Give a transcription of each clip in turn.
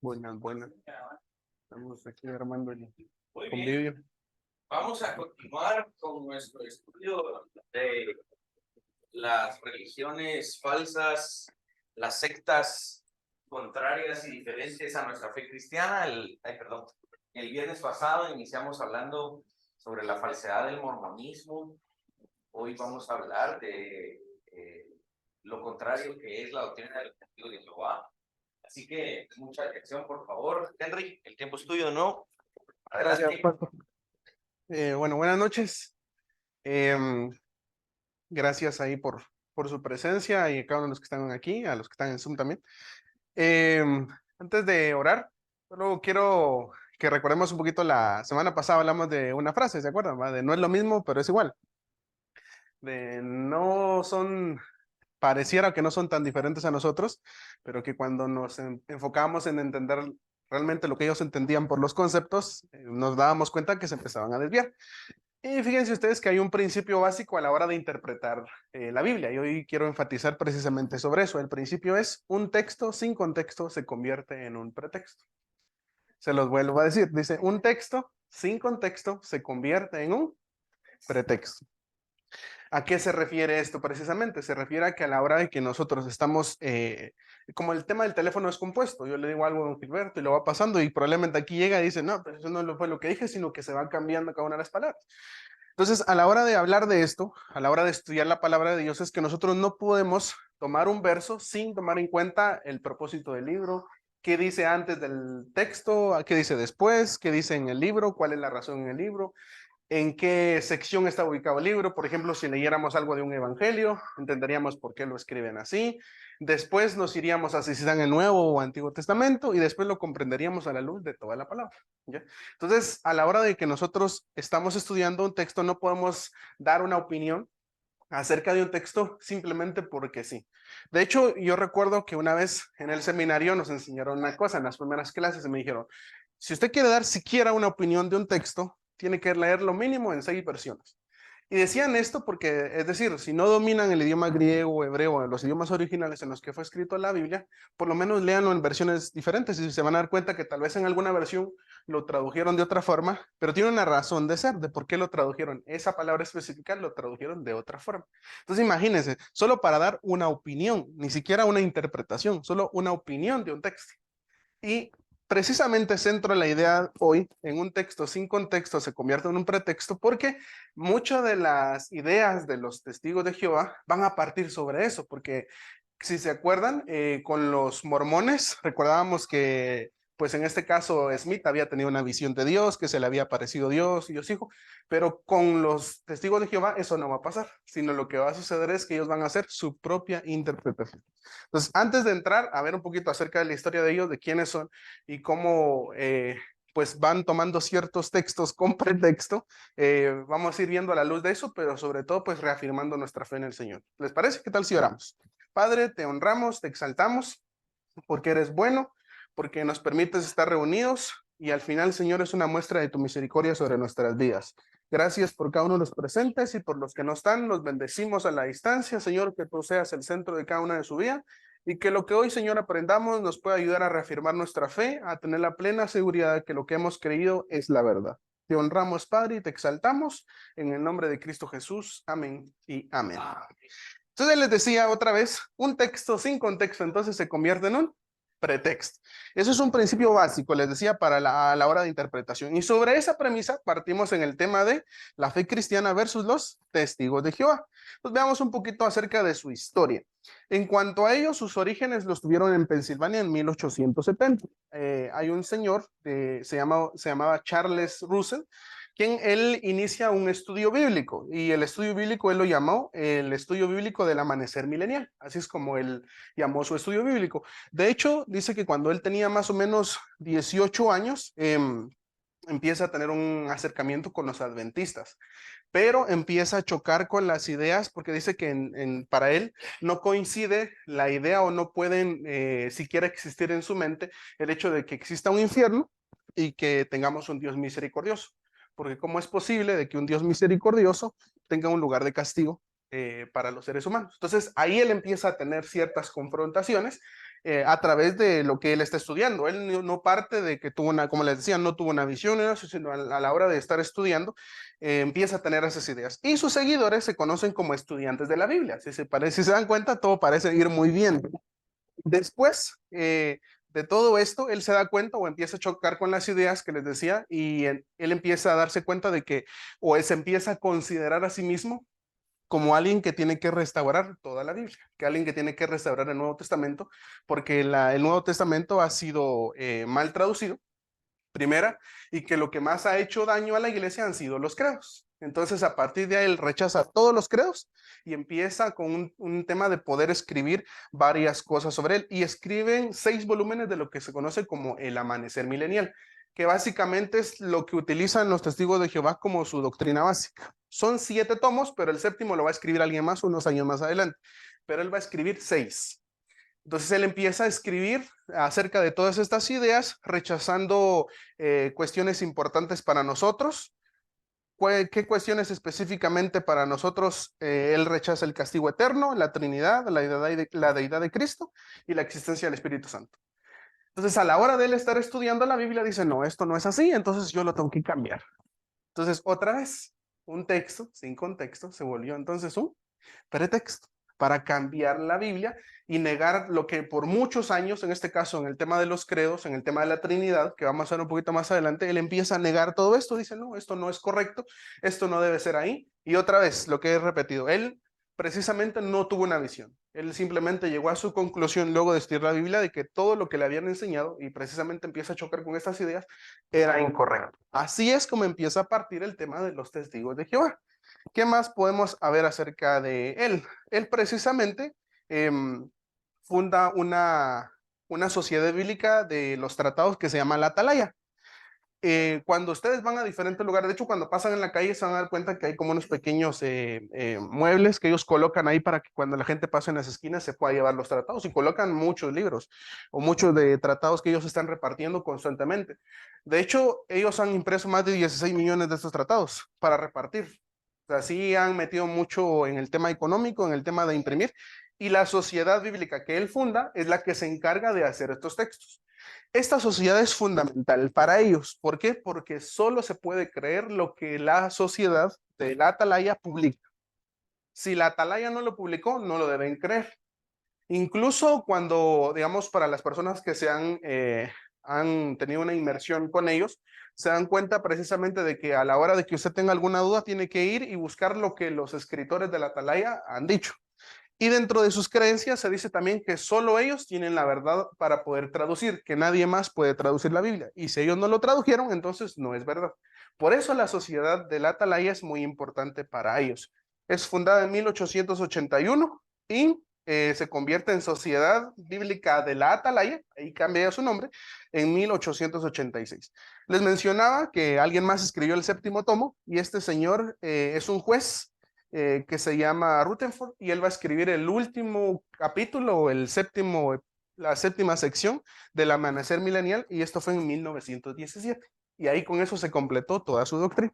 Buenas, buenas. Estamos aquí armando el Muy bien, convivio. vamos a continuar con nuestro estudio de las religiones falsas, las sectas contrarias y diferentes a nuestra fe cristiana. El viernes pasado iniciamos hablando sobre la falsedad del mormonismo. Hoy vamos a hablar de lo contrario que es la doctrina del testigo de Jehová. Así que mucha atención, por favor. Henry, el tiempo es tuyo, ¿no? Gracias, Adelante. Paco. Bueno, buenas noches. Gracias ahí por su presencia y a cada uno de los que están aquí, a los que están en Zoom también. Antes de orar, solo quiero que recordemos un poquito la semana pasada hablamos de una frase, ¿se acuerdan? ¿Va? De no es lo mismo, pero es igual. De no son, pareciera que no son tan diferentes a nosotros, pero que cuando nos enfocamos en entender realmente lo que ellos entendían por los conceptos, nos dábamos cuenta que se empezaban a desviar. Y fíjense ustedes que hay un principio básico a la hora de interpretar la Biblia, y hoy quiero enfatizar precisamente sobre eso. El principio es: un texto sin contexto se convierte en un pretexto. Se los vuelvo a decir, dice: un texto sin contexto se convierte en un pretexto. ¿A qué se refiere esto precisamente? Se refiere a que a la hora de que nosotros estamos, como el tema del teléfono es compuesto, yo le digo algo a don Gilberto y lo va pasando y probablemente aquí llega y dice: no, pero eso no fue lo que dije, sino que se van cambiando cada una de las palabras. Entonces, a la hora de hablar de esto, a la hora de estudiar la palabra de Dios, es que nosotros no podemos tomar un verso sin tomar en cuenta el propósito del libro, qué dice antes del texto, qué dice después, qué dice en el libro, cuál es la razón en el libro, en qué sección está ubicado el libro. Por ejemplo, si leyéramos algo de un evangelio, entenderíamos por qué lo escriben así. Después nos iríamos a si están en el Nuevo o Antiguo Testamento y después lo comprenderíamos a la luz de toda la palabra. ¿Ya? Entonces, a la hora de que nosotros estamos estudiando un texto, no podemos dar una opinión acerca de un texto simplemente porque sí. De hecho, yo recuerdo que una vez en el seminario nos enseñaron una cosa en las primeras clases y me dijeron: si usted quiere dar siquiera una opinión de un texto, tiene que leer lo mínimo en 6 versiones. Y decían esto porque, es decir, si no dominan el idioma griego o hebreo, los idiomas originales en los que fue escrito la Biblia, por lo menos léanlo en versiones diferentes y se van a dar cuenta que tal vez en alguna versión lo tradujeron de otra forma, pero tiene una razón de ser, de por qué lo tradujeron. Esa palabra específica lo tradujeron de otra forma. Entonces imagínense, solo para dar una opinión, ni siquiera una interpretación, solo una opinión de un texto. Y precisamente centro la idea hoy en: un texto sin contexto se convierte en un pretexto, porque muchas de las ideas de los testigos de Jehová van a partir sobre eso, porque si se acuerdan, con los mormones recordábamos que, pues en este caso, Smith había tenido una visión de Dios, que se le había aparecido Dios y Dios hijo, pero con los testigos de Jehová eso no va a pasar, sino lo que va a suceder es que ellos van a hacer su propia interpretación. Entonces, antes de entrar a ver un poquito acerca de la historia de ellos, de quiénes son y cómo pues van tomando ciertos textos con pretexto, vamos a ir viendo a la luz de eso, pero sobre todo pues reafirmando nuestra fe en el Señor. ¿Les parece? ¿Qué tal si oramos? Padre, te honramos, te exaltamos, porque eres bueno, porque nos permites estar reunidos y al final, Señor, es una muestra de tu misericordia sobre nuestras vidas. Gracias por cada uno de los presentes y por los que no están. Los bendecimos a la distancia, Señor, que tú seas el centro de cada una de su vida y que lo que hoy, Señor, aprendamos nos pueda ayudar a reafirmar nuestra fe, a tener la plena seguridad de que lo que hemos creído es la verdad. Te honramos, Padre, y te exaltamos en el nombre de Cristo Jesús. Amén y amén. Entonces les decía otra vez: un texto sin contexto entonces se convierte en un pretexto. Eso es un principio básico, les decía, para a la hora de interpretación. Y sobre esa premisa partimos en el tema de la fe cristiana versus los testigos de Jehová. Pues veamos un poquito acerca de su historia. En cuanto a ellos, sus orígenes los tuvieron en Pensilvania en 1870. Hay un señor, se llamaba Charles Russell, quien él inicia un estudio bíblico, y el estudio bíblico él lo llamó el estudio bíblico del amanecer milenial. Así es como él llamó su estudio bíblico. De hecho, dice que cuando él tenía más o menos 18 años, empieza a tener un acercamiento con los adventistas, pero empieza a chocar con las ideas porque dice que para él no coincide la idea, o no pueden siquiera existir en su mente el hecho de que exista un infierno y que tengamos un Dios misericordioso. Porque ¿cómo es posible de que un Dios misericordioso tenga un lugar de castigo para los seres humanos? Entonces ahí él empieza a tener ciertas confrontaciones a través de lo que él está estudiando. Él no parte de que tuvo una, como les decía, no tuvo una visión, sino a la hora de estar estudiando, empieza a tener esas ideas. Y sus seguidores se conocen como estudiantes de la Biblia. Si se dan cuenta, todo parece ir muy bien. Después de todo esto, él se da cuenta o empieza a chocar con las ideas que les decía y él empieza a darse cuenta de que, o él se empieza a considerar a sí mismo como alguien que tiene que restaurar toda la Biblia, que alguien que tiene que restaurar el Nuevo Testamento, porque el Nuevo Testamento ha sido mal traducido, primera, y que lo que más ha hecho daño a la iglesia han sido los credos. Entonces, a partir de ahí, él rechaza todos los credos y empieza con un tema de poder escribir varias cosas sobre él. Y escriben 6 volúmenes de lo que se conoce como el Amanecer Milenial, que básicamente es lo que utilizan los testigos de Jehová como su doctrina básica. Son 7 tomos, pero el séptimo lo va a escribir alguien más unos años más adelante. Pero él va a escribir 6. Entonces él empieza a escribir acerca de todas estas ideas, rechazando cuestiones importantes para nosotros. ¿Qué cuestiones específicamente para nosotros? Él rechaza el castigo eterno, la Trinidad, la deidad de Cristo y la existencia del Espíritu Santo. Entonces, a la hora de él estar estudiando la Biblia, dice, no, esto no es así, entonces yo lo tengo que cambiar. Entonces, otra vez, un texto sin contexto se volvió entonces un pretexto para cambiar la Biblia y negar lo que por muchos años, en este caso en el tema de los credos, en el tema de la Trinidad, que vamos a ver un poquito más adelante, él empieza a negar todo esto, dice, no, esto no es correcto, esto no debe ser ahí. Y otra vez, lo que he repetido, él precisamente no tuvo una visión. Él simplemente llegó a su conclusión luego de estudiar la Biblia de que todo lo que le habían enseñado, y precisamente empieza a chocar con estas ideas, era incorrecto. Así es como empieza a partir el tema de los testigos de Jehová. ¿Qué más podemos saber acerca de él? Él precisamente funda una sociedad bíblica de los tratados que se llama la Atalaya. Cuando ustedes van a diferentes lugares, de hecho cuando pasan en la calle se van a dar cuenta que hay como unos pequeños muebles que ellos colocan ahí para que cuando la gente pase en las esquinas se pueda llevar los tratados y colocan muchos libros o muchos de tratados que ellos están repartiendo constantemente. De hecho, ellos han impreso más de 16 millones de estos tratados para repartir. O sea, sí han metido mucho en el tema económico, en el tema de imprimir, y la sociedad bíblica que él funda es la que se encarga de hacer estos textos. Esta sociedad es fundamental para ellos. ¿Por qué? Porque solo se puede creer lo que la sociedad de la Atalaya publica. Si la Atalaya no lo publicó, no lo deben creer. Incluso cuando, digamos, para las personas que han tenido una inmersión con ellos, se dan cuenta precisamente de que a la hora de que usted tenga alguna duda, tiene que ir y buscar lo que los escritores de la Atalaya han dicho. Y dentro de sus creencias se dice también que solo ellos tienen la verdad para poder traducir, que nadie más puede traducir la Biblia. Y si ellos no lo tradujeron, entonces no es verdad. Por eso la sociedad de la Atalaya es muy importante para ellos. Es fundada en 1881 y se convierte en Sociedad Bíblica de la Atalaya, ahí cambia su nombre, en 1886. Les mencionaba que alguien más escribió el séptimo tomo y este señor es un juez que se llama Rutherford y él va a escribir el último capítulo o la séptima sección del Amanecer Milenial y esto fue en 1917 y ahí con eso se completó toda su doctrina.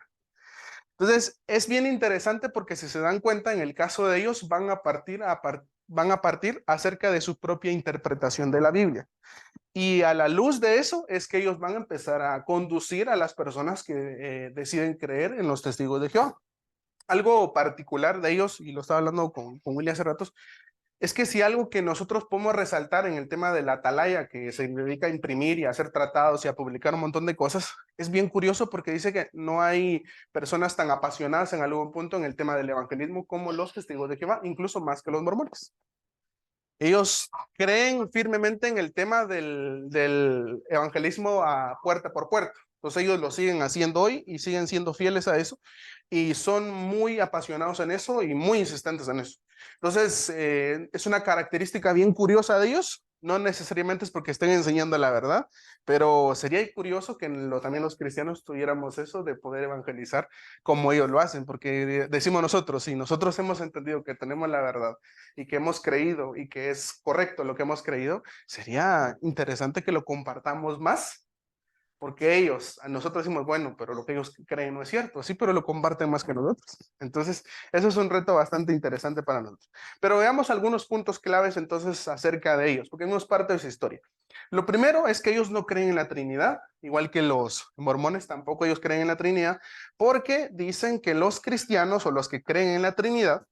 Entonces es bien interesante porque si se dan cuenta en el caso de ellos van a partir acerca de su propia interpretación de la Biblia. Y a la luz de eso es que ellos van a empezar a conducir a las personas que deciden creer en los testigos de Jehová. Algo particular de ellos, y lo estaba hablando con William hace ratos, es que si algo que nosotros podemos resaltar en el tema de la atalaya, que se dedica a imprimir y a hacer tratados y a publicar un montón de cosas, es bien curioso porque dice que no hay personas tan apasionadas en algún punto en el tema del evangelismo como los testigos de Jehová, incluso más que los mormones. Ellos creen firmemente en el tema del evangelismo a puerta por puerta. Entonces ellos lo siguen haciendo hoy y siguen siendo fieles a eso y son muy apasionados en eso y muy insistentes en eso. Entonces es una característica bien curiosa de ellos. No necesariamente es porque estén enseñando la verdad, pero sería curioso que también los cristianos tuviéramos eso de poder evangelizar como ellos lo hacen, porque decimos nosotros, si nosotros hemos entendido que tenemos la verdad y que hemos creído y que es correcto lo que hemos creído, sería interesante que lo compartamos más porque ellos, a nosotros decimos, bueno, pero lo que ellos creen no es cierto, sí, pero lo comparten más que nosotros. Entonces, eso es un reto bastante interesante para nosotros. Pero veamos algunos puntos claves entonces acerca de ellos, porque no es parte de su historia. Lo primero es que ellos no creen en la Trinidad, igual que los mormones, tampoco ellos creen en la Trinidad, porque dicen que los cristianos o los que creen en la Trinidad,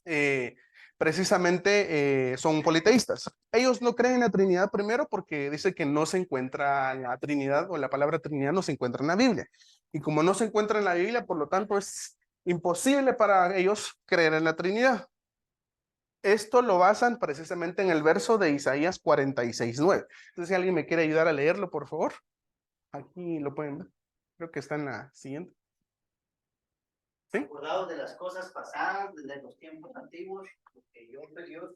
eh, precisamente son politeístas. Ellos no creen en la Trinidad primero porque dice que no se encuentra la Trinidad o la palabra Trinidad no se encuentra en la Biblia. Y como no se encuentra en la Biblia, por lo tanto es imposible para ellos creer en la Trinidad. Esto lo basan precisamente en el verso de Isaías 46:9. Entonces, si alguien me quiere ayudar a leerlo, por favor. Aquí lo pueden ver. Creo que está en la siguiente. ¿Sí? Acordados de las cosas pasadas desde los tiempos antiguos, porque yo soy Dios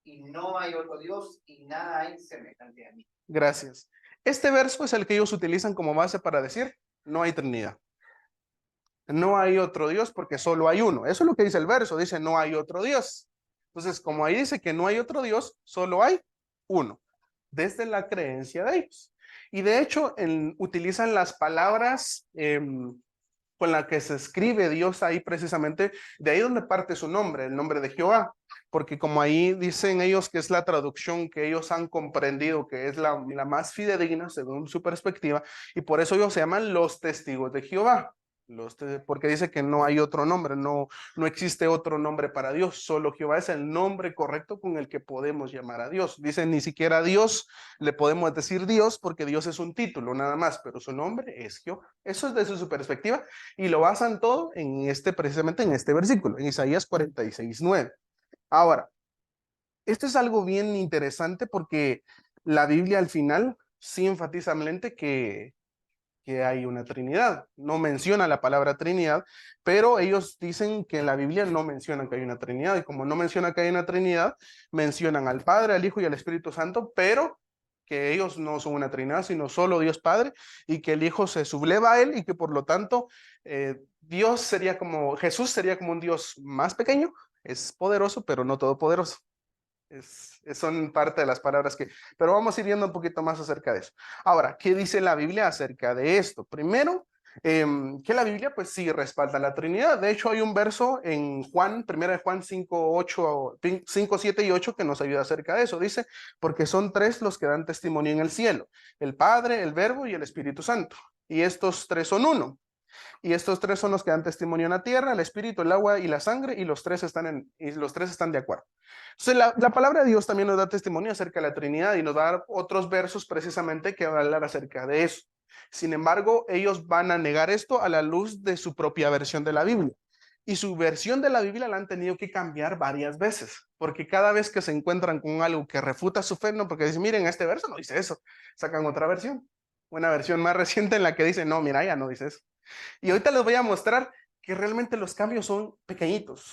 y no hay otro Dios y nada hay semejante a mí. Gracias. Este verso es el que ellos utilizan como base para decir, no hay Trinidad. No hay otro Dios porque solo hay uno. Eso es lo que dice el verso, dice no hay otro Dios. Entonces, como ahí dice que no hay otro Dios, solo hay uno, desde la creencia de ellos. Y de hecho, utilizan las palabras con las que se escribe Dios ahí precisamente, de ahí donde parte su nombre, el nombre de Jehová, porque como ahí dicen ellos que es la traducción que ellos han comprendido, que es la más fidedigna según su perspectiva, y por eso ellos se llaman los testigos de Jehová. Porque dice que no hay otro nombre, no existe otro nombre para Dios, solo Jehová es el nombre correcto con el que podemos llamar a Dios. Dicen ni siquiera a Dios le podemos decir Dios porque Dios es un título nada más, pero su nombre es Jehová. Eso es desde su perspectiva y lo basan todo precisamente en este versículo, en Isaías 46:9. Ahora, esto es algo bien interesante porque la Biblia al final sí enfatiza que hay una Trinidad. No menciona la palabra Trinidad, pero ellos dicen que en la Biblia no mencionan que hay una Trinidad. Y como no menciona que hay una Trinidad, mencionan al Padre, al Hijo y al Espíritu Santo, pero que ellos no son una Trinidad, sino solo Dios Padre, y que el Hijo se subleva a Él y que por lo tanto Jesús sería como un Dios más pequeño, es poderoso, pero no todopoderoso. Son parte de las palabras pero vamos a ir viendo un poquito más acerca de eso. Ahora, ¿qué dice la Biblia acerca de esto? Primero, que la Biblia pues sí respalda la Trinidad. De hecho, hay un verso en Juan, primera de Juan 5, 7 y 8 que nos ayuda acerca de eso. Dice, porque son tres los que dan testimonio en el cielo, el Padre, el Verbo y el Espíritu Santo. Y estos tres son uno. Y estos tres son los que dan testimonio en la tierra, el espíritu, el agua y la sangre, y los tres están de acuerdo. Entonces, la palabra de Dios también nos da testimonio acerca de la Trinidad y nos va a dar otros versos precisamente que van a hablar acerca de eso. Sin embargo, ellos van a negar esto a la luz de su propia versión de la Biblia. Y su versión de la Biblia la han tenido que cambiar varias veces, porque cada vez que se encuentran con algo que refuta su fe, no, porque dicen, miren, este verso no dice eso, sacan otra versión, una versión más reciente en la que dice, no, mira, ya no dice eso. Y ahorita les voy a mostrar que realmente los cambios son pequeñitos,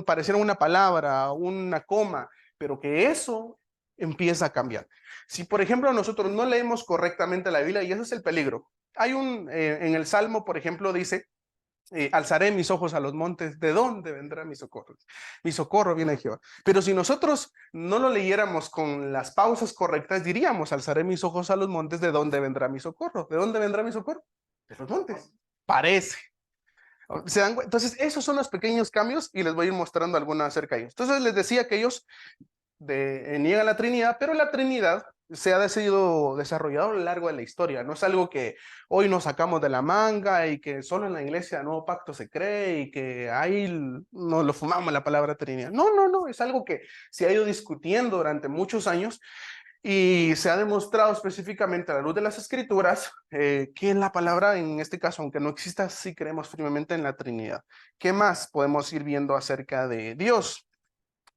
parecieron una palabra, una coma, pero que eso empieza a cambiar. Si, por ejemplo, nosotros no leemos correctamente la Biblia, y ese es el peligro. En el Salmo, por ejemplo, dice, alzaré mis ojos a los montes, ¿de dónde vendrá mi socorro? Mi socorro viene de Jehová. Pero si nosotros no lo leyéramos con las pausas correctas, diríamos, alzaré mis ojos a los montes, ¿de dónde vendrá mi socorro? ¿De dónde vendrá mi socorro? De los montes. Parece. Entonces, esos son los pequeños cambios y les voy a ir mostrando algunos acerca de ellos. Entonces, les decía que ellos niegan la Trinidad, pero la Trinidad se ha sido desarrollado a lo largo de la historia. No es algo que hoy nos sacamos de la manga y que solo en la iglesia Nuevo Pacto se cree y que ahí nos lo fumamos la palabra Trinidad. No, no, no, es algo que se ha ido discutiendo durante muchos años y se ha demostrado específicamente a la luz de las escrituras que la palabra, en este caso, aunque no exista, sí creemos firmemente en la Trinidad. ¿Qué más podemos ir viendo acerca de Dios?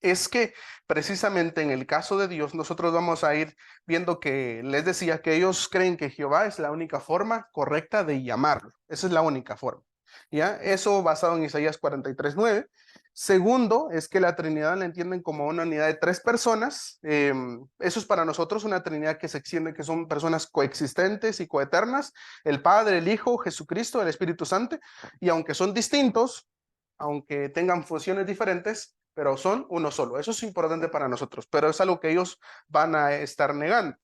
Es que precisamente en el caso de Dios, nosotros vamos a ir viendo que les decía que ellos creen que Jehová es la única forma correcta de llamarlo. Esa es la única forma. ¿Ya? Eso basado en Isaías 43:9. Segundo, es que la Trinidad la entienden como una unidad de tres personas. Eso es para nosotros una Trinidad que se extiende, que son personas coexistentes y coeternas, el Padre, el Hijo, Jesucristo, el Espíritu Santo, y aunque son distintos, aunque tengan funciones diferentes, pero son uno solo. Eso es importante para nosotros, pero es algo que ellos van a estar negando.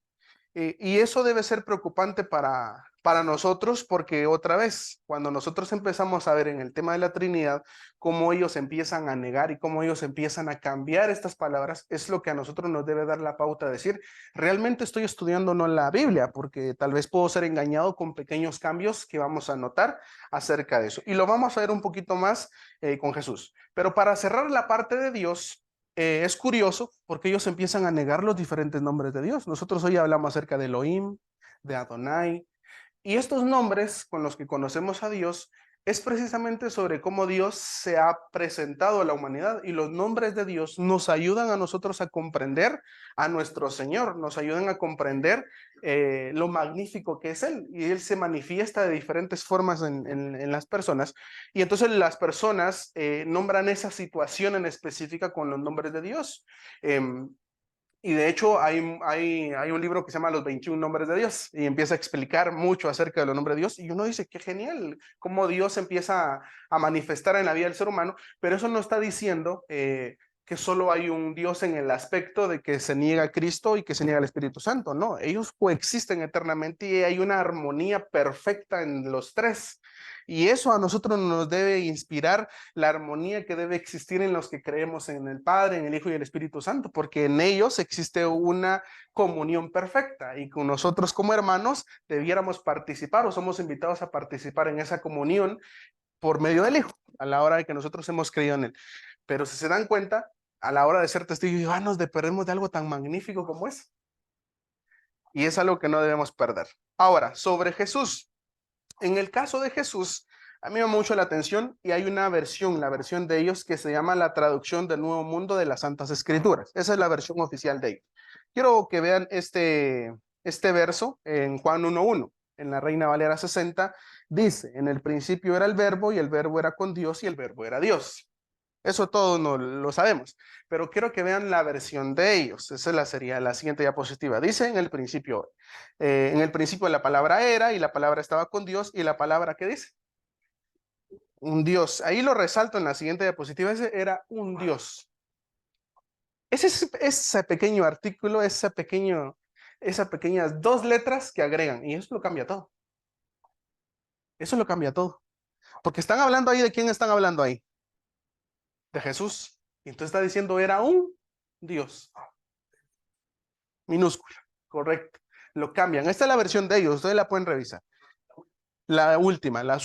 Y eso debe ser preocupante para nosotros porque otra vez, cuando nosotros empezamos a ver en el tema de la Trinidad, cómo ellos empiezan a negar y cómo ellos empiezan a cambiar estas palabras, es lo que a nosotros nos debe dar la pauta de decir, realmente estoy estudiando no la Biblia, porque tal vez puedo ser engañado con pequeños cambios que vamos a notar acerca de eso. Y lo vamos a ver un poquito más con Jesús. Pero para cerrar la parte de Dios, es curioso porque ellos empiezan a negar los diferentes nombres de Dios. Nosotros hoy hablamos acerca de Elohim, de Adonai, y estos nombres con los que conocemos a Dios es precisamente sobre cómo Dios se ha presentado a la humanidad, y los nombres de Dios nos ayudan a nosotros a comprender a nuestro Señor, nos ayudan a comprender lo magnífico que es Él, y Él se manifiesta de diferentes formas en las personas, y entonces las personas nombran esa situación en específica con los nombres de Dios. Y de hecho hay un libro que se llama Los 21 Nombres de Dios y empieza a explicar mucho acerca de los nombres de Dios, y uno dice, qué genial, cómo Dios empieza a manifestar en la vida del ser humano, pero eso no está diciendo que solo hay un Dios en el aspecto de que se niega a Cristo y que se niega al Espíritu Santo. No, ellos coexisten eternamente y hay una armonía perfecta en los tres. Y eso a nosotros nos debe inspirar la armonía que debe existir en los que creemos en el Padre, en el Hijo y el Espíritu Santo, porque en ellos existe una comunión perfecta, y con nosotros como hermanos debiéramos participar, o somos invitados a participar en esa comunión por medio del Hijo, a la hora de que nosotros hemos creído en Él. Pero si se dan cuenta, a la hora de ser testigos, nos perdemos de algo tan magnífico como es. Y es algo que no debemos perder. Ahora, sobre Jesús. En el caso de Jesús, a mí me llama mucho la atención, y hay una versión, la versión de ellos, que se llama la traducción del Nuevo Mundo de las Santas Escrituras. Esa es la versión oficial de ellos. Quiero que vean este verso en Juan 1:1, en la Reina Valera 60, dice, en el principio era el verbo, y el verbo era con Dios, y el verbo era Dios. Eso todos no lo sabemos, pero quiero que vean la versión de ellos. Esa sería la siguiente diapositiva. Dice en el principio la palabra era, y la palabra estaba con Dios, y la palabra, ¿qué dice? Un Dios. Ahí lo resalto en la siguiente diapositiva. Ese era un Dios. Ese pequeño artículo, esas pequeñas dos letras que agregan, y eso lo cambia todo. Eso lo cambia todo. Porque están hablando ahí, ¿de quién están hablando ahí? De Jesús. Y entonces está diciendo, era un Dios. Minúscula, correcto. Lo cambian. Esta es la versión de ellos, ustedes la pueden revisar. Las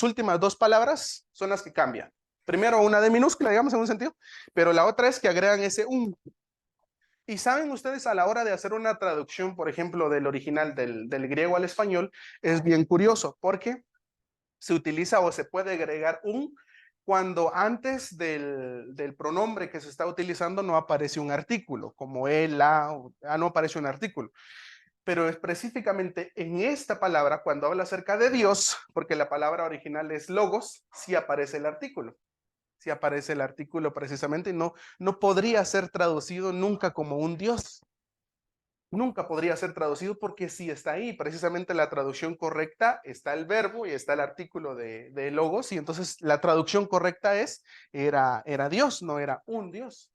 últimas dos palabras son las que cambian. Primero una de minúscula, digamos, en un sentido, pero la otra es que agregan ese un. Y saben ustedes, a la hora de hacer una traducción, por ejemplo, del original del griego al español, es bien curioso, porque se utiliza o se puede agregar un cuando antes del pronombre que se está utilizando no aparece un artículo, como él, la, no aparece un artículo. Pero específicamente en esta palabra, cuando habla acerca de Dios, porque la palabra original es logos, sí aparece el artículo. Sí aparece el artículo precisamente, y no podría ser traducido nunca como un Dios. Nunca podría ser traducido porque sí está ahí. Precisamente la traducción correcta está el verbo y está el artículo de logos, y entonces la traducción correcta era Dios, no era un Dios.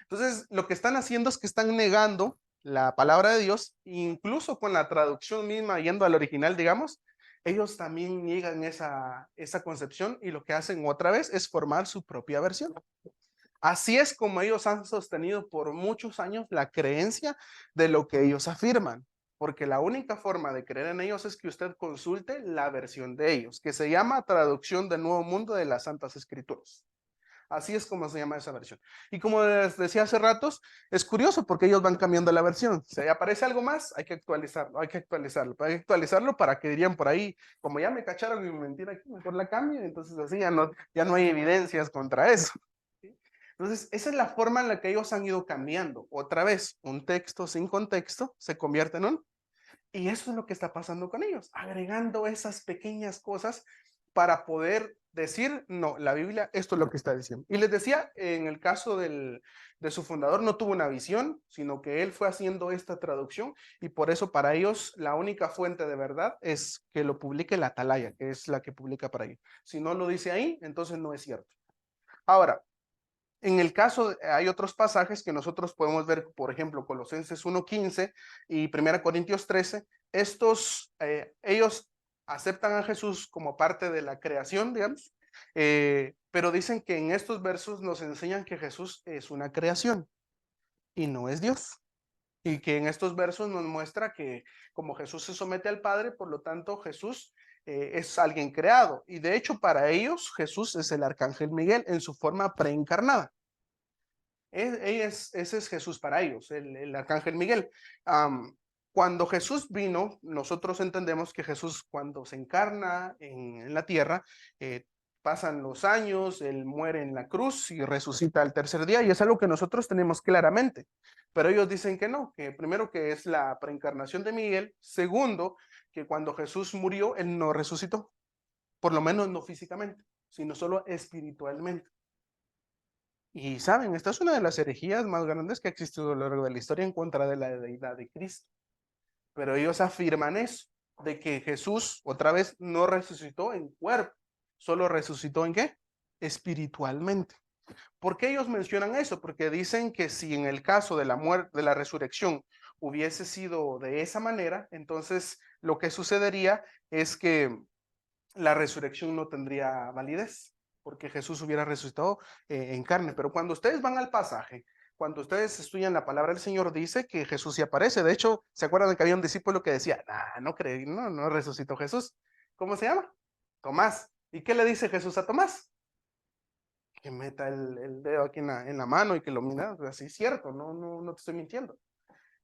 Entonces, lo que están haciendo es que están negando la palabra de Dios, incluso con la traducción misma, yendo al original, digamos, ellos también niegan esa concepción, y lo que hacen otra vez es formar su propia versión. Así es como ellos han sostenido por muchos años la creencia de lo que ellos afirman, porque la única forma de creer en ellos es que usted consulte la versión de ellos, que se llama Traducción del Nuevo Mundo de las Santas Escrituras. Así es como se llama esa versión. Y como les decía hace ratos, es curioso porque ellos van cambiando la versión. Si aparece algo más, hay que actualizarlo, para que dirían por ahí, como ya me cacharon mi mentira aquí, mejor la cambio. Entonces así ya no hay evidencias contra eso. ¿Sí? Entonces, esa es la forma en la que ellos han ido cambiando. Otra vez, un texto sin contexto se convierte en un... Y eso es lo que está pasando con ellos, agregando esas pequeñas cosas para poder decir, no, la Biblia, esto es lo que está diciendo. Y les decía, en el caso de su fundador, no tuvo una visión, sino que él fue haciendo esta traducción, y por eso para ellos la única fuente de verdad es que lo publique la Atalaya, que es la que publica para ellos. Si no lo dice ahí, entonces no es cierto. Ahora, En el caso, hay otros pasajes que nosotros podemos ver, por ejemplo, Colosenses 1:15 y 1 Corintios 13. Ellos aceptan a Jesús como parte de la creación, digamos, pero dicen que en estos versos nos enseñan que Jesús es una creación y no es Dios. Y que en estos versos nos muestra que como Jesús se somete al Padre, por lo tanto Jesús es alguien creado. Y de hecho para ellos Jesús es el arcángel Miguel en su forma preencarnada. Ese es Jesús para ellos, el arcángel Miguel. Cuando Jesús vino, nosotros entendemos que Jesús cuando se encarna en la tierra, pasan los años, él muere en la cruz y resucita al tercer día, y es algo que nosotros tenemos claramente. Pero ellos dicen que no, que primero que es la preencarnación de Miguel, segundo, que cuando Jesús murió, él no resucitó, por lo menos no físicamente, sino solo espiritualmente. Y saben, esta es una de las herejías más grandes que ha existido a lo largo de la historia en contra de la deidad de Cristo. Pero ellos afirman eso, de que Jesús otra vez no resucitó en cuerpo, solo resucitó ¿en qué? Espiritualmente. ¿Por qué ellos mencionan eso? Porque dicen que si en el caso de la muerte, de la resurrección, hubiese sido de esa manera, entonces lo que sucedería es que la resurrección no tendría validez, porque Jesús hubiera resucitado en carne. Pero cuando ustedes van al pasaje, cuando ustedes estudian la palabra del Señor, dice que Jesús sí aparece. De hecho, ¿se acuerdan de que había un discípulo que decía, nah, no creí, no resucitó Jesús? ¿Cómo se llama? Tomás. ¿Y qué le dice Jesús a Tomás? Que meta el dedo aquí en la mano y que lo mira. Así es cierto, no te estoy mintiendo.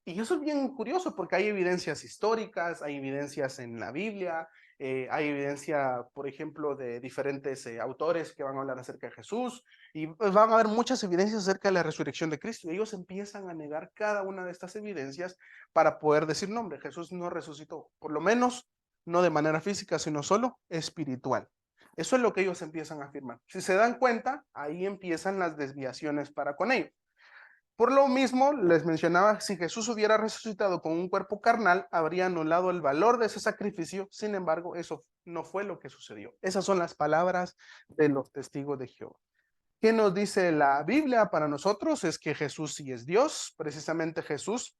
Y eso es bien curioso porque hay evidencias históricas, hay evidencias en la Biblia, hay evidencia, por ejemplo, de diferentes autores que van a hablar acerca de Jesús, y pues, van a haber muchas evidencias acerca de la resurrección de Cristo. Y ellos empiezan a negar cada una de estas evidencias para poder decir, no, hombre, Jesús no resucitó, por lo menos no de manera física, sino solo espiritual. Eso es lo que ellos empiezan a afirmar. Si se dan cuenta, ahí empiezan las desviaciones para con ellos. Por lo mismo, les mencionaba, si Jesús hubiera resucitado con un cuerpo carnal, habría anulado el valor de ese sacrificio. Sin embargo, eso no fue lo que sucedió. Esas son las palabras de los testigos de Jehová. ¿Qué nos dice la Biblia para nosotros? Es que Jesús sí es Dios. Precisamente Jesús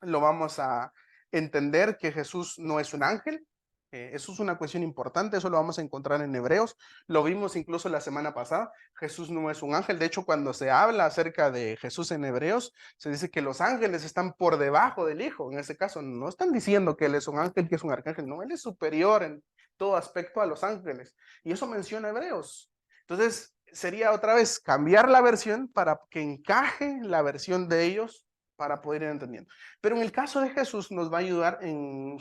lo vamos a entender que Jesús no es un ángel. Eso es una cuestión importante, eso lo vamos a encontrar en Hebreos, lo vimos incluso la semana pasada. Jesús no es un ángel. De hecho, cuando se habla acerca de Jesús en Hebreos, se dice que los ángeles están por debajo del Hijo. En este caso, no están diciendo que él es un ángel, que es un arcángel, no, él es superior en todo aspecto a los ángeles. Y eso menciona Hebreos. Entonces, sería otra vez cambiar la versión para que encaje la versión de ellos para poder ir entendiendo. Pero en el caso de Jesús nos va a ayudar en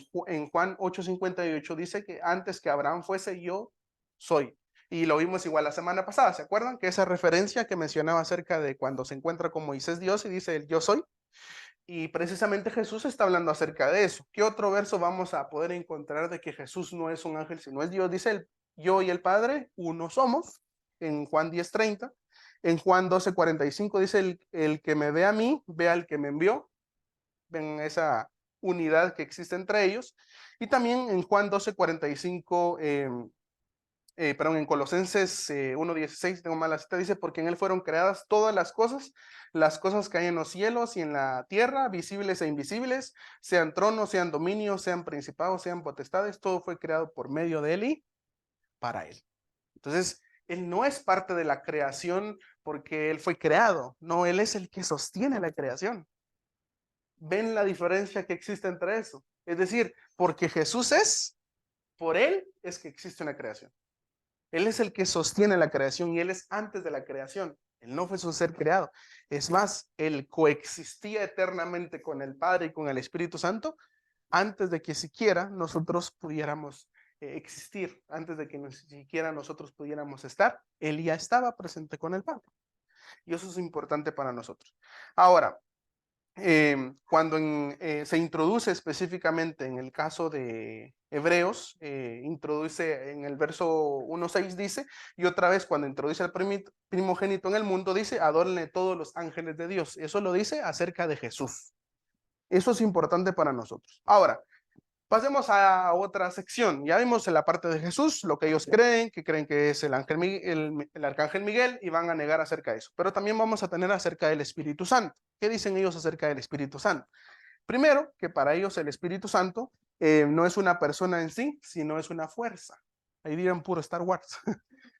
Juan 8:58, dice que antes que Abraham fuese, yo soy. Y lo vimos igual la semana pasada, ¿se acuerdan? Que esa referencia que mencionaba acerca de cuando se encuentra con Moisés Dios y dice el yo soy. Y precisamente Jesús está hablando acerca de eso. ¿Qué otro verso vamos a poder encontrar de que Jesús no es un ángel, sino es Dios? Dice el yo y el Padre, uno somos, en Juan 10:30. En Juan 12:45 dice el que me ve a mí, ve al que me envió. Ven esa unidad que existe entre ellos. Y también en Juan 12:45, perdón, en Colosenses 1:16, tengo mal la cita, dice, porque en él fueron creadas todas las cosas que hay en los cielos y en la tierra, visibles e invisibles, sean tronos, sean dominios, sean principados, sean potestades, todo fue creado por medio de él y para él. Entonces, él no es parte de la creación porque él fue creado, no, él es el que sostiene la creación. ¿Ven la diferencia que existe entre eso? Es decir, porque Jesús es, por él es que existe una creación. Él es el que sostiene la creación y él es antes de la creación. Él no fue un ser creado. Es más, él coexistía eternamente con el Padre y con el Espíritu Santo antes de que siquiera nosotros pudiéramos existir, antes de que ni siquiera nosotros pudiéramos estar. Él ya estaba presente con el Padre. Y eso es importante para nosotros. Ahora, cuando se introduce específicamente en el caso de Hebreos, introduce en el verso 1:6 dice, y otra vez cuando introduce al primogénito en el mundo dice, adórenle todos los ángeles de Dios. Eso lo dice acerca de Jesús. Eso es importante para nosotros. Ahora, Pasemos a otra sección. Ya vimos en la parte de Jesús, lo que ellos creen, que creen que es el arcángel Miguel, y van a negar acerca de eso. Pero también vamos a tener acerca del Espíritu Santo. ¿Qué dicen ellos acerca del Espíritu Santo? Primero, que para ellos el Espíritu Santo no es una persona en sí, sino es una fuerza. Ahí dirán puro Star Wars.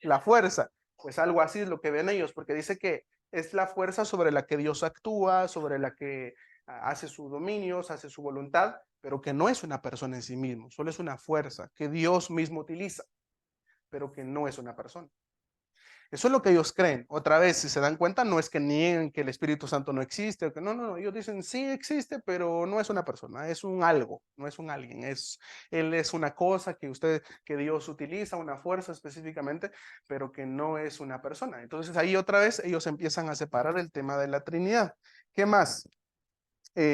La fuerza, pues algo así es lo que ven ellos, porque dice que es la fuerza sobre la que Dios actúa, sobre la que hace sus dominios, hace su voluntad, pero que no es una persona en sí mismo, solo es una fuerza que Dios mismo utiliza, pero que no es una persona. Eso es lo que ellos creen. Otra vez, si se dan cuenta, no es que nieguen que el Espíritu Santo no existe, o que no, ellos dicen sí existe, pero no es una persona, es un algo, no es un alguien, él es una cosa que Dios utiliza, una fuerza específicamente, pero que no es una persona. Entonces ahí otra vez ellos empiezan a separar el tema de la Trinidad. ¿Qué más?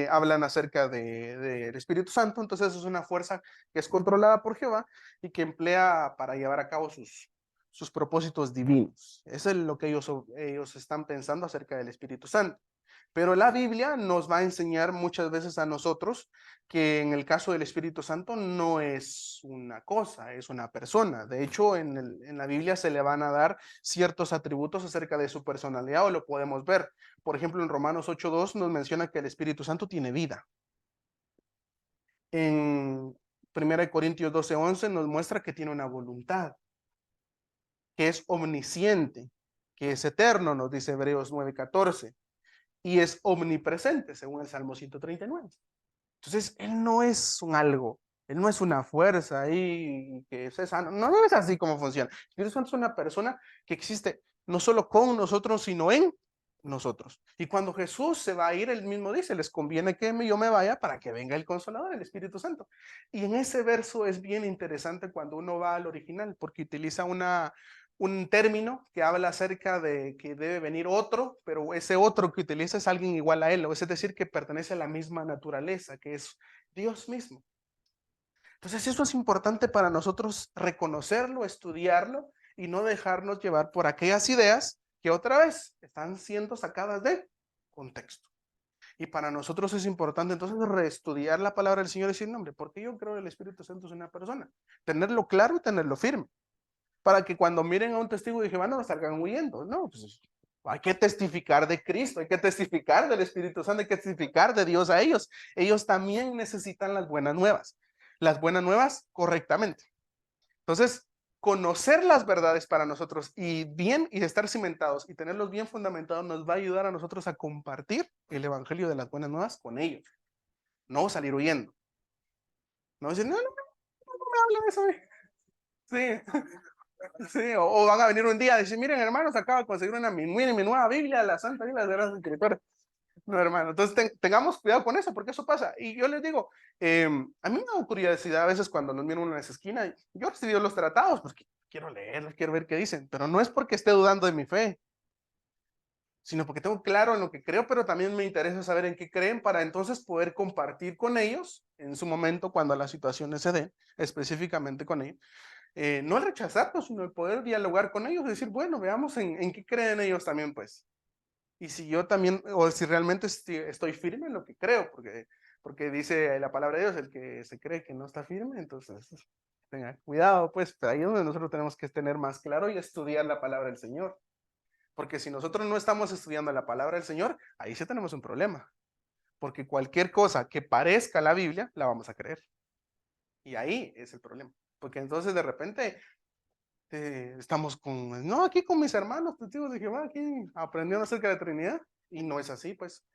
Hablan acerca del Espíritu Santo, entonces es una fuerza que es controlada por Jehová y que emplea para llevar a cabo sus propósitos divinos. Eso es lo que ellos están pensando acerca del Espíritu Santo. Pero la Biblia nos va a enseñar muchas veces a nosotros que en el caso del Espíritu Santo no es una cosa, es una persona. De hecho, en la Biblia se le van a dar ciertos atributos acerca de su personalidad, o lo podemos ver. Por ejemplo, en Romanos 8:2 nos menciona que el Espíritu Santo tiene vida. En 1 Corintios 12:11 nos muestra que tiene una voluntad, que es omnisciente, que es eterno, nos dice Hebreos 9:14, y es omnipresente, según el Salmo 139. Entonces, Él no es un algo, Él no es una fuerza ahí que es esa, no es así como funciona. El Espíritu Santo es una persona que existe no solo con nosotros, sino en nosotros. Y cuando Jesús se va a ir, Él mismo dice, les conviene que yo me vaya para que venga el Consolador, el Espíritu Santo. Y en ese verso es bien interesante cuando uno va al original, porque utiliza un término que habla acerca de que debe venir otro, pero ese otro que utiliza es alguien igual a él, o es decir, que pertenece a la misma naturaleza, que es Dios mismo. Entonces eso es importante para nosotros reconocerlo, estudiarlo y no dejarnos llevar por aquellas ideas que otra vez están siendo sacadas de contexto. Y para nosotros es importante entonces reestudiar la palabra del Señor y decir, no, hombre, ¿por qué yo creo que el Espíritu Santo es una persona? Tenerlo claro y tenerlo firme, para que cuando miren a un testigo de Jehová no salgan huyendo. No, pues hay que testificar de Cristo, hay que testificar del Espíritu Santo, hay que testificar de Dios a ellos. Ellos también necesitan las buenas nuevas correctamente. Entonces, conocer las verdades para nosotros y estar cimentados y tenerlos bien fundamentados nos va a ayudar a nosotros a compartir el evangelio de las buenas nuevas con ellos. No salir huyendo. No decir, no me hablen de eso. Sí. Sí, o van a venir un día a decir, miren hermanos, acabo de conseguir mi nueva Biblia, la Santa Biblia de las Escrituras. No, hermano, entonces tengamos cuidado con eso, porque eso pasa. Y yo les digo, a mí me da curiosidad a veces cuando nos miran en esa esquina, yo he recibido los tratados, pues quiero leerlos, quiero ver qué dicen, pero no es porque esté dudando de mi fe, sino porque tengo claro en lo que creo, pero también me interesa saber en qué creen para entonces poder compartir con ellos en su momento cuando las situaciones se den, específicamente con ellos. No el rechazarlos, sino el poder dialogar con ellos, decir, bueno, veamos en qué creen ellos también, pues. Y si yo también, o si realmente estoy firme en lo que creo, porque dice la palabra de Dios, el que se cree que no está firme, entonces tenga cuidado, pues, ahí es donde nosotros tenemos que tener más claro y estudiar la palabra del Señor. Porque si nosotros no estamos estudiando la palabra del Señor, ahí sí tenemos un problema. Porque cualquier cosa que parezca la Biblia, la vamos a creer. Y ahí es el problema. Porque entonces de repente estamos no, aquí con mis hermanos testigos de Jehová, aquí aprendiendo acerca de la Trinidad, y no es así, pues,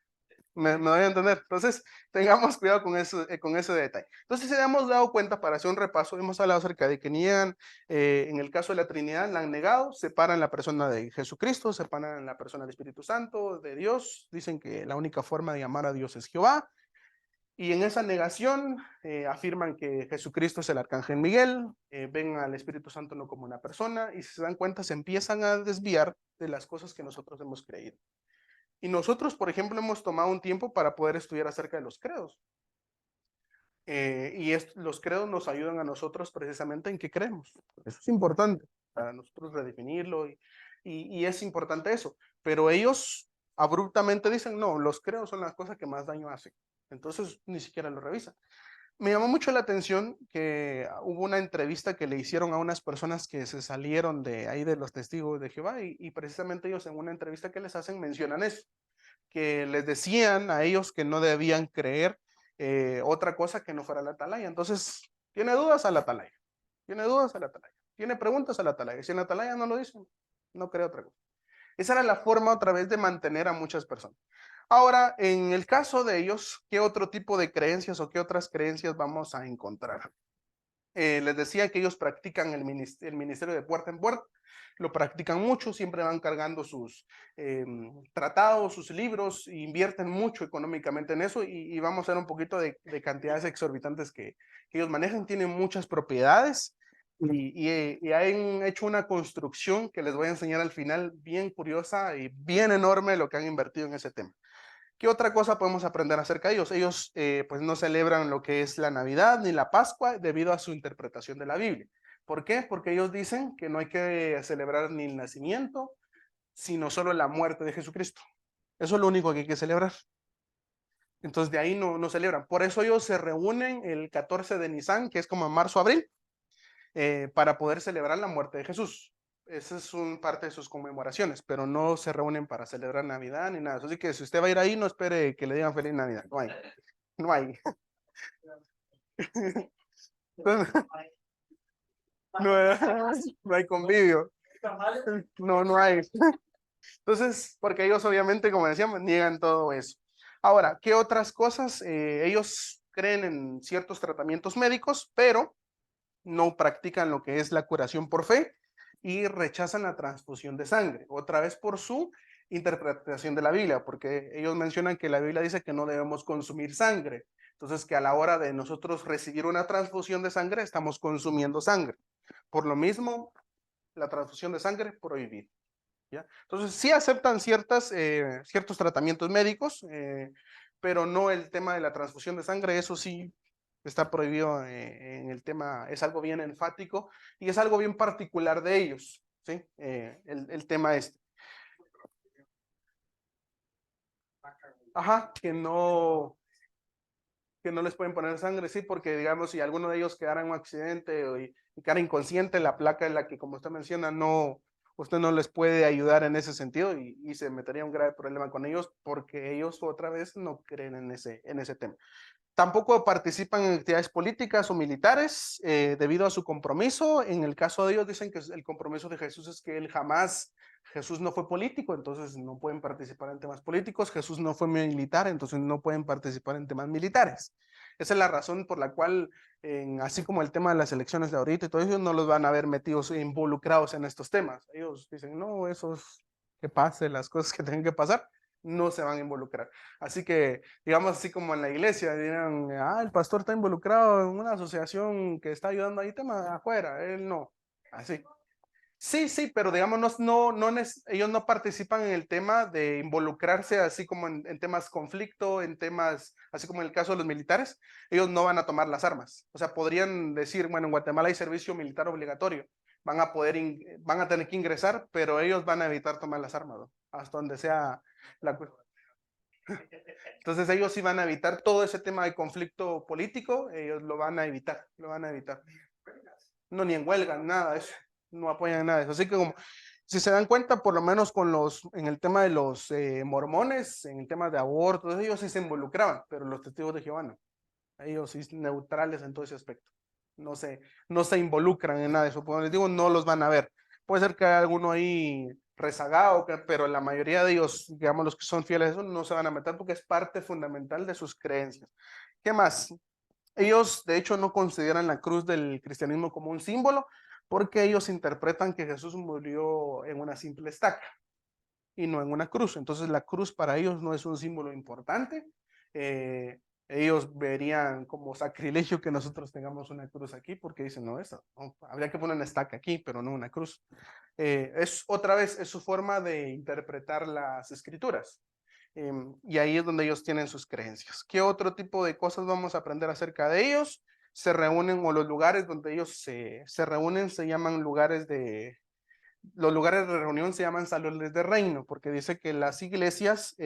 me doy a entender. Entonces, tengamos cuidado con ese detalle. Entonces, si hemos dado cuenta, para hacer un repaso, hemos hablado acerca de que niegan, en el caso de la Trinidad, la han negado, separan la persona de Jesucristo, separan la persona del Espíritu Santo, de Dios, dicen que la única forma de llamar a Dios es Jehová, y en esa negación afirman que Jesucristo es el arcángel Miguel, ven al Espíritu Santo no como una persona, y si se dan cuenta se empiezan a desviar de las cosas que nosotros hemos creído. Y nosotros, por ejemplo, hemos tomado un tiempo para poder estudiar acerca de los credos. Los credos nos ayudan a nosotros precisamente en qué creemos. Eso es importante para nosotros redefinirlo y es importante eso. Pero ellos abruptamente dicen, no, los credos son las cosas que más daño hacen. Entonces ni siquiera lo revisan. Me llamó mucho la atención que hubo una entrevista que le hicieron a unas personas que se salieron de ahí de los testigos de Jehová y precisamente ellos en una entrevista que les hacen mencionan eso, que les decían a ellos que no debían creer otra cosa que no fuera la atalaya. Entonces, tiene dudas a la atalaya, tiene dudas a la atalaya, tiene preguntas a la atalaya. Si en la atalaya no lo dicen, no cree otra cosa. Esa era la forma otra vez de mantener a muchas personas. Ahora, en el caso de ellos, ¿qué otro tipo de creencias o qué otras creencias vamos a encontrar? Les decía que ellos practican el ministerio de puerta en puerta, lo practican mucho, siempre van cargando sus tratados, sus libros, e invierten mucho económicamente en eso y vamos a ver un poquito de cantidades exorbitantes que ellos manejan, tienen muchas propiedades y han hecho una construcción que les voy a enseñar al final bien curiosa y bien enorme lo que han invertido en ese tema. ¿Qué otra cosa podemos aprender acerca de ellos? Ellos pues no celebran lo que es la Navidad ni la Pascua debido a su interpretación de la Biblia. ¿Por qué? Porque ellos dicen que no hay que celebrar ni el nacimiento, sino solo la muerte de Jesucristo. Eso es lo único que hay que celebrar. Entonces de ahí no celebran. Por eso ellos se reúnen el 14 de Nisan, que es como en marzo, abril, para poder celebrar la muerte de Jesús. Esa es parte de sus conmemoraciones, pero no se reúnen para celebrar Navidad ni nada. Así que si usted va a ir ahí, no espere que le digan feliz Navidad. No hay. No hay. No hay convivio. No hay. Entonces, porque ellos obviamente, como decíamos, niegan todo eso. Ahora, ¿qué otras cosas? Ellos creen en ciertos tratamientos médicos, pero no practican lo que es la curación por fe y rechazan la transfusión de sangre, otra vez por su interpretación de la Biblia, porque ellos mencionan que la Biblia dice que no debemos consumir sangre, entonces que a la hora de nosotros recibir una transfusión de sangre estamos consumiendo sangre. Por lo mismo, la transfusión de sangre prohibida. ¿Ya? Entonces sí aceptan ciertos tratamientos médicos, pero no el tema de la transfusión de sangre, eso sí está prohibido en el tema, es algo bien enfático y es algo bien particular de ellos, ¿sí? El tema este. Ajá, que no les pueden poner sangre, sí, porque digamos, si alguno de ellos quedara en un accidente y quedara inconsciente, la placa en la que, como usted menciona, usted no les puede ayudar en ese sentido y se metería un grave problema con ellos porque ellos otra vez no creen en ese tema. Tampoco participan en actividades políticas o militares debido a su compromiso. En el caso de ellos dicen que el compromiso de Jesús es que Jesús no fue político, entonces no pueden participar en temas políticos. Jesús no fue militar, entonces no pueden participar en temas militares. Esa es la razón por la cual, así como el tema de las elecciones de ahorita y todo eso, no los van a ver metidos, involucrados en estos temas. Ellos dicen, no, eso es que pase, las cosas que tengan que pasar, no se van a involucrar. Así que, digamos así como en la iglesia, dirán, el pastor está involucrado en una asociación que está ayudando ahí temas afuera, él no. Así. Sí, pero digamos, ellos no participan en el tema de involucrarse así como en temas conflicto, en temas, así como en el caso de los militares, ellos no van a tomar las armas. O sea, podrían decir, bueno, en Guatemala hay servicio militar obligatorio, van a tener que ingresar, pero ellos van a evitar tomar las armas, ¿no? Hasta donde sea la cuestión. Entonces ellos sí van a evitar todo ese tema de conflicto político, ellos lo van a evitar, lo van a evitar. No, ni en huelga, nada de eso, no apoyan nada de eso. Así que como, si se dan cuenta, por lo menos en el tema de los mormones, en el tema de aborto, ellos sí se involucraban, pero los testigos de Jehová no. Ellos sí neutrales en todo ese aspecto. No se involucran en nada de eso. Como les digo, no los van a ver. Puede ser que haya alguno ahí rezagado, pero la mayoría de ellos, digamos, los que son fieles a eso, no se van a meter porque es parte fundamental de sus creencias. ¿Qué más? Ellos, de hecho, no consideran la cruz del cristianismo como un símbolo porque ellos interpretan que Jesús murió en una simple estaca y no en una cruz. Entonces la cruz para ellos no es un símbolo importante. Eh, ellos verían como sacrilegio que nosotros tengamos una cruz aquí porque dicen, no, habría que poner una estaca aquí, pero no una cruz. Otra vez, es su forma de interpretar las escrituras. Y ahí es donde ellos tienen sus creencias. ¿Qué otro tipo de cosas vamos a aprender acerca de ellos? Se reúnen, o los lugares donde ellos se reúnen se llaman los lugares de reunión se llaman salones de reino, porque dice que las iglesias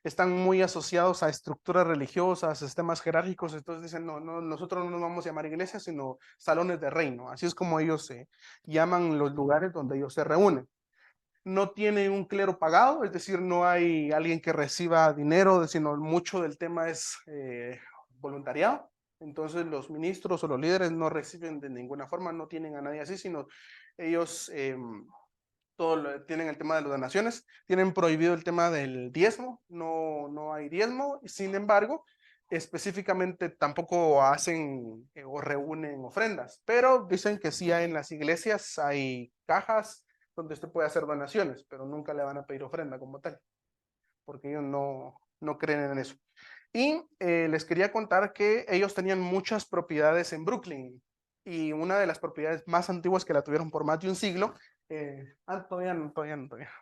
están muy asociados a estructuras religiosas, sistemas jerárquicos, entonces dicen, no, no, nosotros no nos vamos a llamar iglesias, sino salones de reino. Así es como ellos se llaman los lugares donde ellos se reúnen. No tienen un clero pagado, es decir, no hay alguien que reciba dinero, sino mucho del tema es voluntariado. Entonces los ministros o los líderes no reciben de ninguna forma, no tienen a nadie así, sino ellos tienen el tema de las donaciones, tienen prohibido el tema del diezmo, no, no hay diezmo, sin embargo, específicamente tampoco hacen o reúnen ofrendas, pero dicen que sí hay en las iglesias, hay cajas donde usted puede hacer donaciones, pero nunca le van a pedir ofrenda como tal, porque ellos no, no creen en eso. Y les quería contar que ellos tenían muchas propiedades en Brooklyn y una de las propiedades más antiguas que la tuvieron por más de un siglo, todavía no,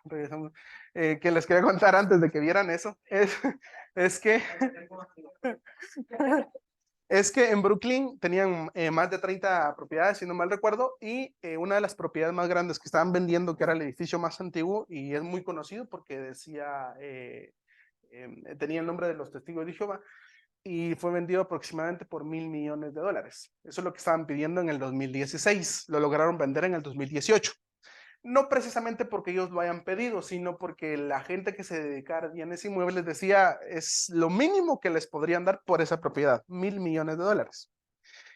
regresamos, que les quería contar antes de que vieran eso, es que es que en Brooklyn tenían más de 30 propiedades, si no mal recuerdo, y una de las propiedades más grandes que estaban vendiendo, que era el edificio más antiguo, y es muy conocido porque decía, tenía el nombre de los testigos de Jehová, y fue vendido aproximadamente por $1.000 millones. Eso es lo que estaban pidiendo en el 2016, lo lograron vender en el 2018. No precisamente porque ellos lo hayan pedido, sino porque la gente que se dedicara a bienes inmuebles decía, es lo mínimo que les podrían dar por esa propiedad, $1.000 millones.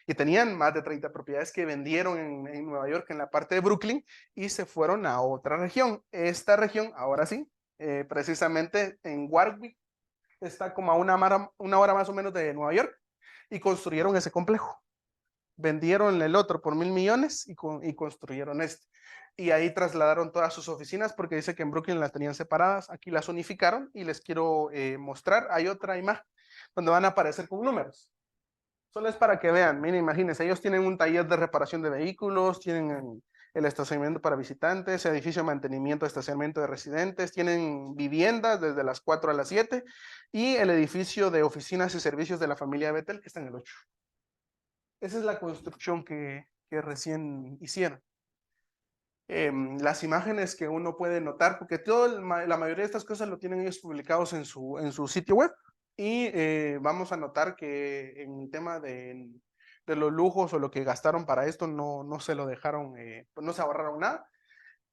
Y tenían más de 30 propiedades que vendieron en Nueva York, en la parte de Brooklyn, y se fueron a otra región. Esta región, ahora sí, precisamente en Warwick, está como a una hora más o menos de Nueva York, y construyeron ese complejo. Vendieron el otro por $1.000 millones y construyeron este. Y ahí trasladaron todas sus oficinas porque dice que en Brooklyn las tenían separadas, aquí las unificaron y les quiero mostrar. Hay otra imagen donde van a aparecer con números. Solo es para que vean, miren, imagínense, ellos tienen un taller de reparación de vehículos, tienen el estacionamiento para visitantes, edificio de mantenimiento, estacionamiento de residentes, tienen viviendas desde las 4 a las 7 y el edificio de oficinas y servicios de la familia de Betel que está en el 8. Esa es la construcción que recién hicieron. Las imágenes que uno puede notar, porque la mayoría de estas cosas lo tienen ellos publicados en su sitio web, y vamos a notar que en el tema de los lujos o lo que gastaron para esto no, no se lo dejaron, no se ahorraron nada,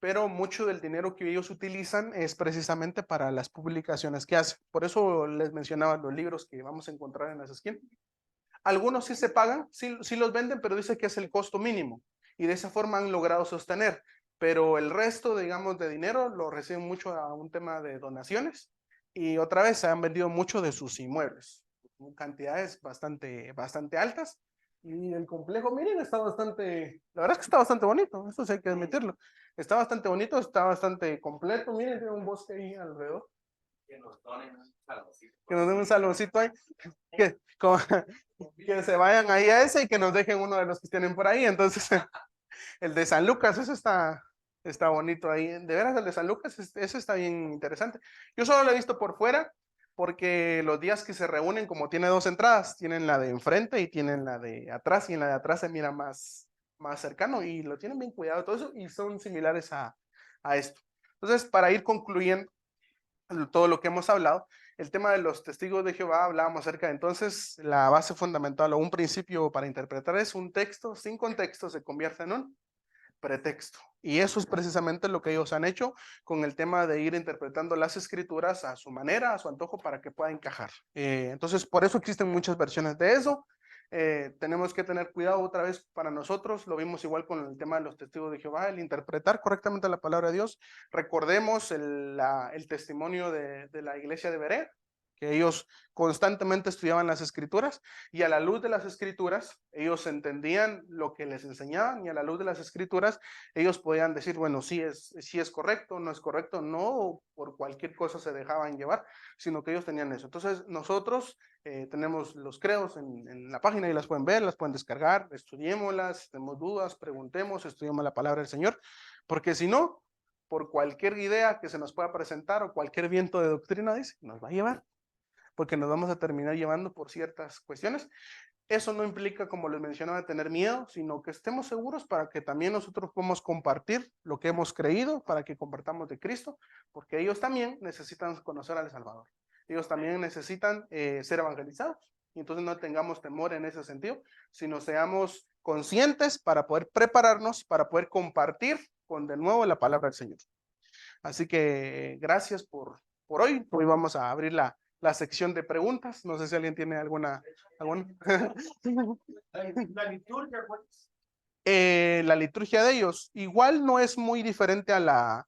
pero mucho del dinero que ellos utilizan es precisamente para las publicaciones que hacen. Por eso les mencionaba los libros que vamos a encontrar en las esquinas. Algunos sí se pagan, sí los venden, pero dice que es el costo mínimo y de esa forma han logrado sostener, pero el resto, digamos, de dinero lo reciben mucho a un tema de donaciones y otra vez se han vendido mucho de sus inmuebles, cantidades bastante, bastante altas y el complejo, miren, está bastante, la verdad es que está bastante bonito, eso sí hay que admitirlo, está bastante bonito, está bastante completo, miren, tiene un bosque ahí alrededor. Que nos donen un saloncito. Que nos den un saloncito ahí, que, como, que se vayan ahí a ese y que nos dejen uno de los que tienen por ahí. Entonces, el de San Lucas, eso está bonito ahí. De veras, el de San Lucas, eso está bien interesante. Yo solo lo he visto por fuera, porque los días que se reúnen, como tiene dos entradas, tienen la de enfrente y tienen la de atrás, y en la de atrás se mira más cercano y lo tienen bien cuidado, todo eso, y son similares a esto. Entonces, para ir concluyendo todo lo que hemos hablado, el tema de los testigos de Jehová, hablábamos acerca de entonces la base fundamental o un principio para interpretar es un texto sin contexto se convierte en un pretexto. Y eso es precisamente lo que ellos han hecho con el tema de ir interpretando las escrituras a su manera, a su antojo, para que pueda encajar. Entonces, por eso existen muchas versiones de eso. Tenemos que tener cuidado otra vez para nosotros, lo vimos igual con el tema de los testigos de Jehová, el interpretar correctamente la palabra de Dios. Recordemos el testimonio de la iglesia de Berea, que ellos constantemente estudiaban las escrituras y a la luz de las escrituras ellos entendían lo que les enseñaban y a la luz de las escrituras ellos podían decir, bueno, sí es correcto, no es correcto, no por cualquier cosa se dejaban llevar, sino que ellos tenían eso. Entonces nosotros tenemos los credos en la página y las pueden ver, las pueden descargar, estudiémoslas, tenemos dudas, preguntemos, estudiemos la palabra del Señor, porque si no, por cualquier idea que se nos pueda presentar o cualquier viento de doctrina, dice, nos va a llevar, porque nos vamos a terminar llevando por ciertas cuestiones. Eso no implica, como les mencionaba, tener miedo, sino que estemos seguros para que también nosotros podamos compartir lo que hemos creído, para que compartamos de Cristo, porque ellos también necesitan conocer al Salvador. ellos también necesitan ser evangelizados. Y entonces no tengamos temor en ese sentido, sino seamos conscientes para poder prepararnos, para poder compartir con de nuevo la palabra del Señor. Así que gracias por hoy. Hoy vamos a abrir la sección de preguntas. No sé si alguien tiene alguna. La liturgia, pues. La liturgia de ellos igual no es muy diferente a la